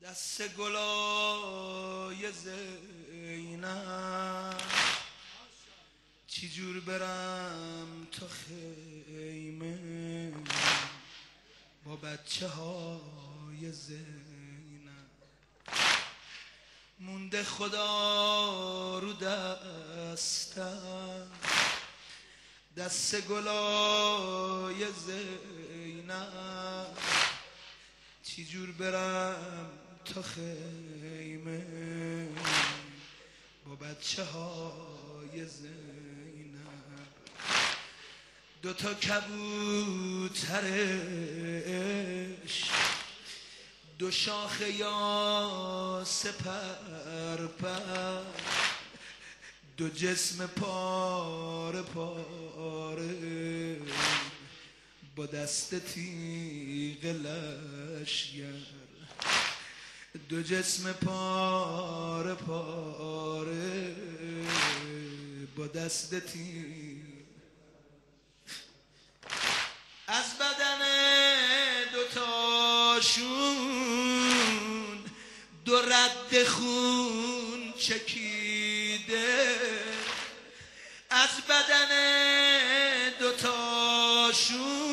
دست گلای زینب چی جور برم تا خیمه با بچه های زینب مونده خدا رو دستم دست گلای زینب چی جور برم تا خیمه با بچه های زینب دوتا کبوترش دو شاخه یا سپر دو جسم پاره پاره با دست تیغ لشگر دو جسم پاره پاره با دست تیغ از بدن دوتاشون دو رد خون چکیده از بدن دوتاشون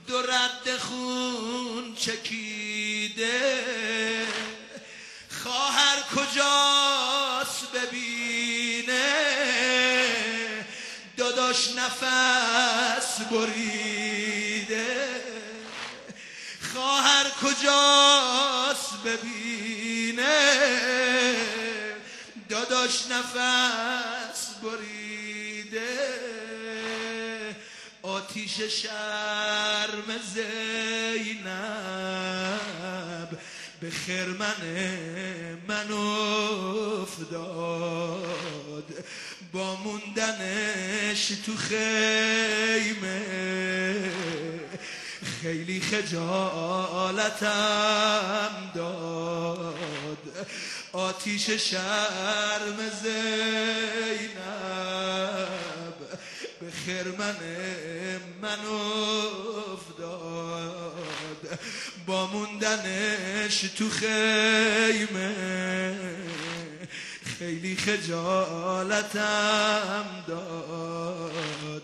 دو رد خون چکیده خواهر کجاست ببینه داداش نفس بریده خواهر کجاست ببینه داداش نفس بریده آتیش شرم زینب به خرمن من افتاد با موندنش تو خیمه خیلی خجالتم داد آتیش شرم زینب به خرمن من افتاد با موندنش تو خیمه خیلی خجالتم داد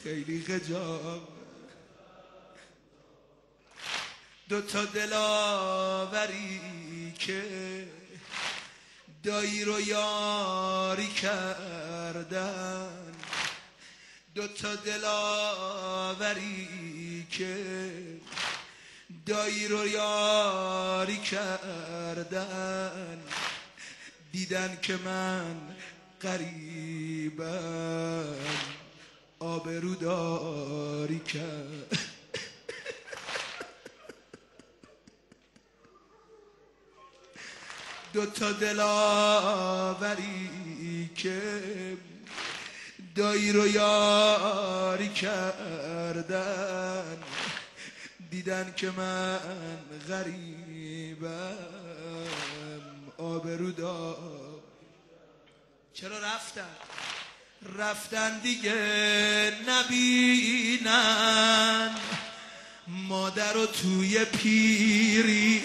خیلی دوتا دلاوری که دایی رو یاری کردن دوتا دلاوری که دایی رو یاری کردن دیدن که من غریبم آبروداری کرد دوتا دلاوری که دایی رو یاری کردن دیدن که من غریبم آبرودار چرا رفتن دیگه نبینن مادر رو توی پیری